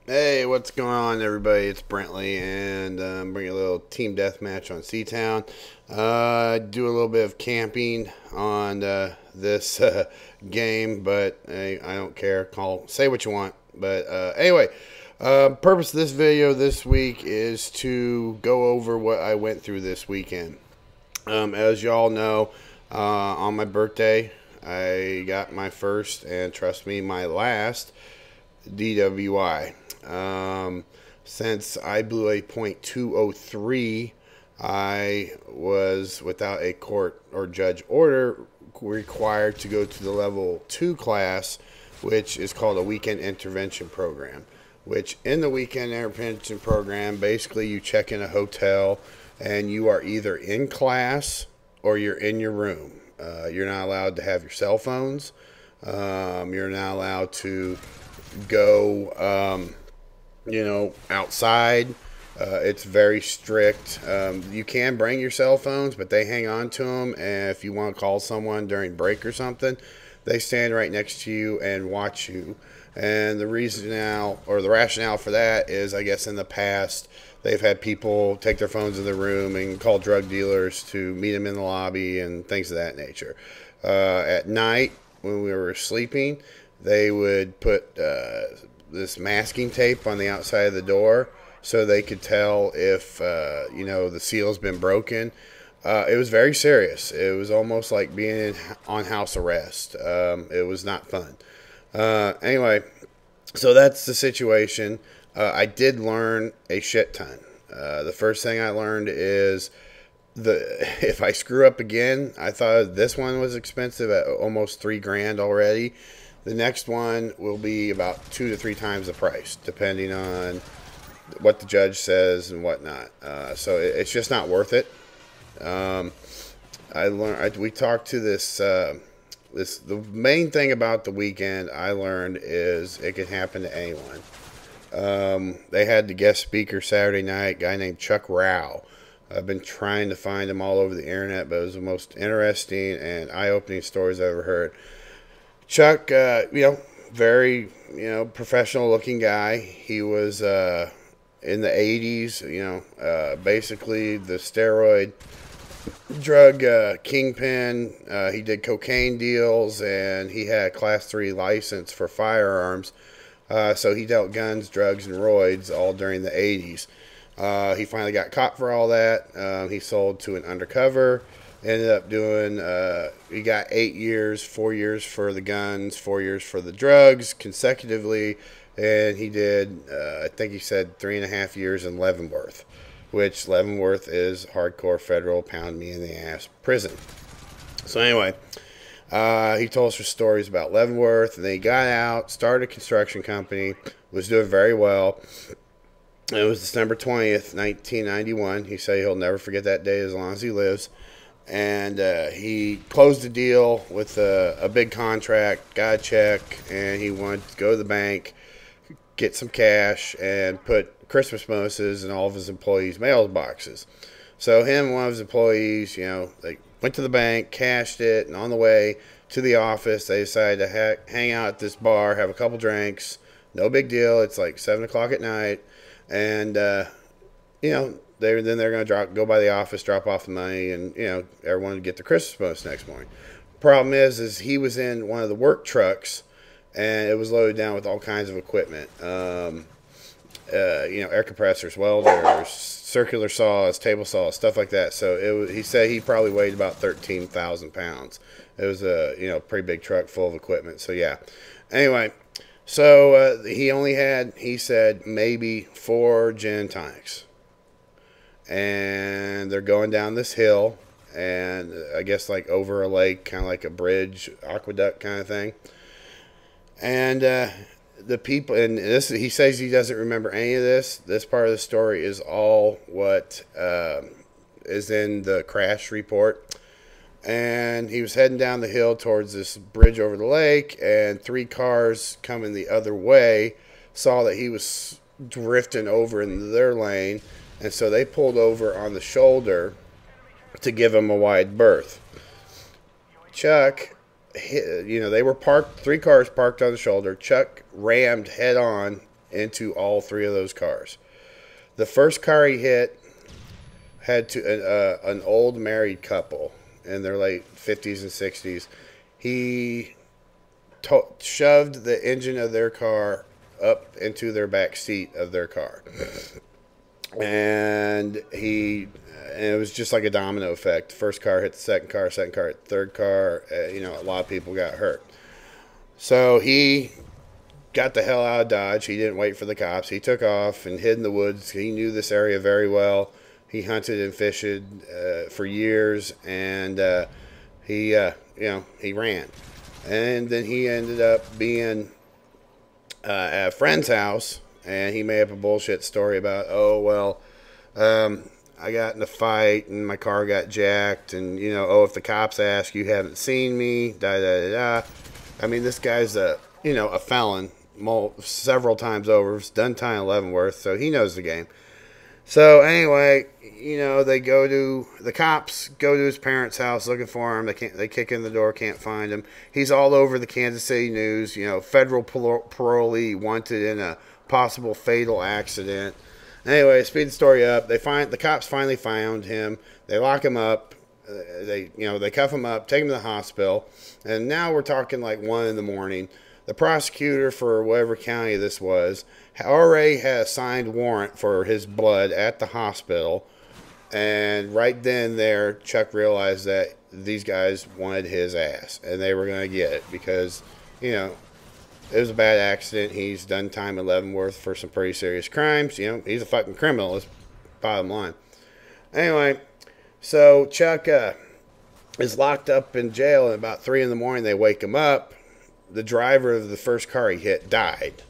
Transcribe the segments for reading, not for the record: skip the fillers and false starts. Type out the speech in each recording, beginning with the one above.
Hey, what's going on, everybody? It's Brently, and I'm bringing a little team deathmatch on Seatown. Do a little bit of camping on this game, but hey, I don't care. Say what you want. But anyway, purpose of this video this week is to go over what I went through this weekend. As y'all know, on my birthday, I got my first, and trust me, my last DWI. Since I blew a .203, I was without a court or judge order required to go to the level 2 class, which is called a weekend intervention program. Which in the weekend intervention program, basically you check in a hotel and you are either in class or you're in your room. You're not allowed to have your cell phones. You're not allowed to go outside. It's very strict. You can bring your cell phones, but they hang on to them. And if you want to call someone during break or something, they stand right next to you and watch you. And the reason now, or the rationale for that is, I guess in the past, they've had people take their phones in the room and call drug dealers to meet them in the lobby and things of that nature. At night, when we were sleeping, they would put this masking tape on the outside of the door so they could tell if the seal's been broken. It was very serious. It was almost like being on house arrest. It was not fun. Anyway, so that's the situation. I did learn a shit ton. The first thing I learned is if I screw up again, I thought this one was expensive at almost $3,000 already. The next one will be about 2 to 3 times the price, depending on what the judge says and whatnot. So it's just not worth it. We talked to this. The main thing about the weekend I learned is it can happen to anyone. They had the guest speaker Saturday night, a guy named Chuck Rao. I've been trying to find him all over the internet, but it was the most interesting and eye-opening stories I've ever heard. Chuck, very, professional-looking guy. He was in the 80s, basically the steroid drug kingpin. He did cocaine deals, and he had a Class 3 license for firearms. So he dealt guns, drugs, and roids all during the 80s. He finally got caught for all that. He sold to an undercover. Ended up doing, he got 8 years, 4 years for the guns, 4 years for the drugs consecutively. And he did, I think he said 3.5 years in Leavenworth, which Leavenworth is hardcore federal pound me in the ass prison. So anyway, he told us stories about Leavenworth, and then he got out, started a construction company, was doing very well. It was December 20th, 1991. He said he'll never forget that day as long as he lives. And he closed the deal with a big contract, got a check, and he wanted to go to the bank, get some cash, and put Christmas bonuses in all of his employees' mailboxes. So him and one of his employees, they went to the bank, cashed it, and on the way to the office, they decided to hang out at this bar, have a couple drinks. No big deal. It's like 7 o'clock at night. And, they're going to go by the office, drop off the money, and, everyone would get the Christmas bonus next morning. Problem is he was in one of the work trucks, and it was loaded down with all kinds of equipment. Air compressors, welders, circular saws, table saws, stuff like that. So he said he probably weighed about 13,000 pounds. It was a, pretty big truck full of equipment. So, yeah. Anyway, so he only had, he said, maybe 4 gin and tonics. And they're going down this hill, and I guess like over a lake, kind of like a bridge, aqueduct kind of thing. And the people, and this, he says he doesn't remember any of this. This part of the story is all what is in the crash report. And he was heading down the hill towards this bridge over the lake, and 3 cars coming the other way saw that he was drifting over into their lane. And so they pulled over on the shoulder to give him a wide berth. Chuck, they were parked, 3 cars parked on the shoulder. Chuck rammed head on into all three of those cars. The first car he hit had an old married couple in their late 50s and 60s. He shoved the engine of their car up into their back seat of their car. And it was just like a domino effect. The first car hit the second car hit the third car. A lot of people got hurt. So he got the hell out of Dodge. He didn't wait for the cops. He took off and hid in the woods. He knew this area very well. He hunted and fished for years, and he ran. And then he ended up being at a friend's house, and he made up a bullshit story about, I got in a fight and my car got jacked, and if the cops ask, you haven't seen me, da da da da. I mean, this guy's a felon several times over. He's done time in Leavenworth, so he knows the game. So anyway, the cops go to his parents' house looking for him. They kick in the door, can't find him. He's all over the Kansas City news. Federal parolee wanted in a possible fatal accident. Anyway, speed the story up. The cops finally found him. They lock him up. They cuff him up, take him to the hospital, and now we're talking like 1 in the morning. The prosecutor for whatever county this was already had a signed warrant for his blood at the hospital, and right then there, Chuck realized that these guys wanted his ass, and they were going to get it because, it was a bad accident. He's done time in Leavenworth for some pretty serious crimes. He's a fucking criminal, is bottom line. Anyway, so Chuck is locked up in jail, and about 3 in the morning they wake him up. The driver of the first car he hit died.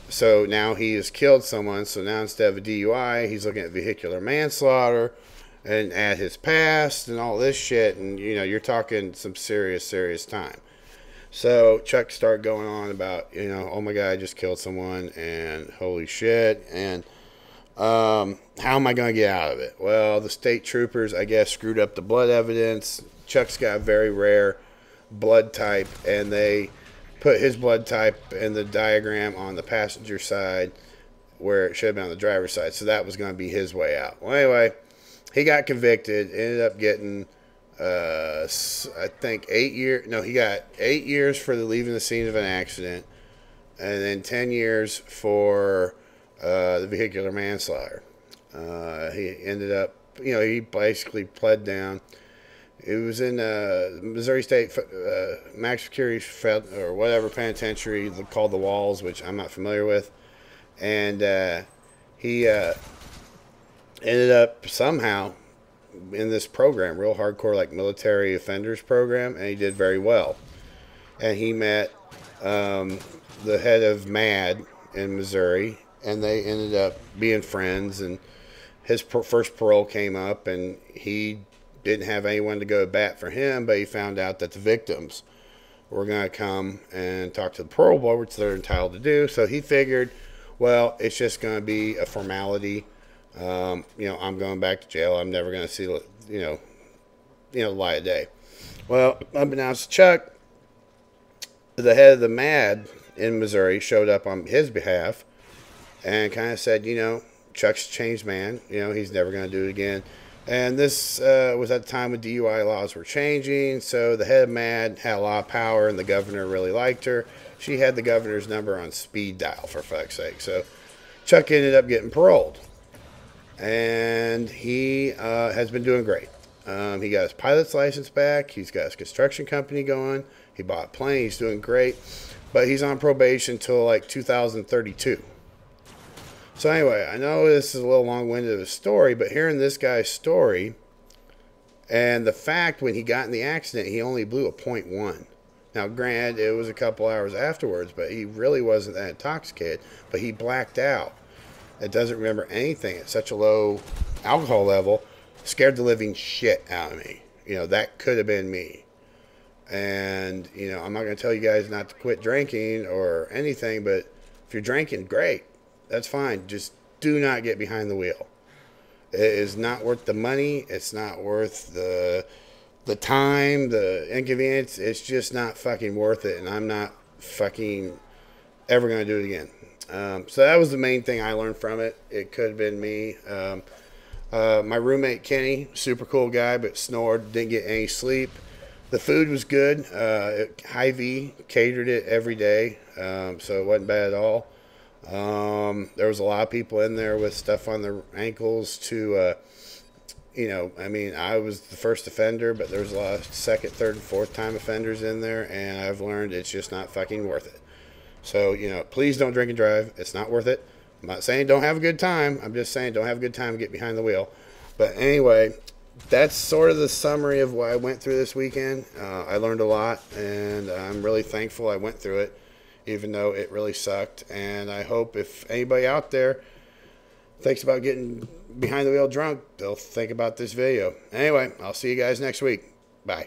So now he has killed someone. So now instead of a DUI, he's looking at vehicular manslaughter and at his past and all this shit. And, you're talking some serious, serious time. So Chuck started going on about, oh my God, I just killed someone and holy shit. And how am I going to get out of it? Well, the state troopers, I guess, screwed up the blood evidence. Chuck's got a very rare blood type, and they put his blood type in the diagram on the passenger side where it should have been on the driver's side. So that was going to be his way out. Well, anyway, he got convicted, ended up getting, I think 8 years. No, he got 8 years for leaving the scene of an accident, and then 10 years for the vehicular manslaughter. He ended up, he basically pled down. It was in Missouri State Max Security or whatever penitentiary called the Walls, which I'm not familiar with. And he ended up somehow in this program, real hardcore, like military offenders program, and he did very well. And he met the head of MAD in Missouri, and they ended up being friends. And his first parole came up, and he didn't have anyone to go to bat for him, but he found out that the victims were going to come and talk to the parole board, which they're entitled to do. So he figured, well, it's just going to be a formality. I'm going back to jail. I'm never going to see, the light of day. Well, unbeknownst to Chuck, the head of the MAD in Missouri showed up on his behalf and kind of said, Chuck's a changed man. He's never going to do it again. And this was at the time when DUI laws were changing, so the head of MAD had a lot of power, and the governor really liked her. She had the governor's number on speed dial, for fuck's sake. So Chuck ended up getting paroled, and he has been doing great. He got his pilot's license back. He's got his construction company going. He bought a plane. He's doing great, but he's on probation till like 2032. So anyway, I know this is a little long-winded of a story, but hearing this guy's story and the fact when he got in the accident, he only blew a .1. Now, granted, it was a couple hours afterwards, but he really wasn't that intoxicated, but he blacked out. It doesn't remember anything at such a low alcohol level. Scared the living shit out of me. That could have been me. And, I'm not going to tell you guys not to quit drinking or anything, but if you're drinking, great. That's fine. Just do not get behind the wheel. It is not worth the money. It's not worth the time, the inconvenience. It's just not fucking worth it. And I'm not fucking ever going to do it again. So that was the main thing I learned from it. It could have been me. My roommate Kenny, super cool guy, but snored, didn't get any sleep. The food was good. Hy-Vee catered it every day, so it wasn't bad at all. There was a lot of people in there with stuff on their ankles to, I mean, I was the first offender, but there's a lot of second, third, and fourth time offenders in there, and I've learned it's just not fucking worth it. So, please don't drink and drive. It's not worth it. I'm not saying don't have a good time. I'm just saying don't have a good time and get behind the wheel. But anyway, that's sort of the summary of what I went through this weekend. I learned a lot, and I'm really thankful I went through it, even though it really sucked. And I hope if anybody out there thinks about getting behind the wheel drunk, they'll think about this video. Anyway, I'll see you guys next week. Bye.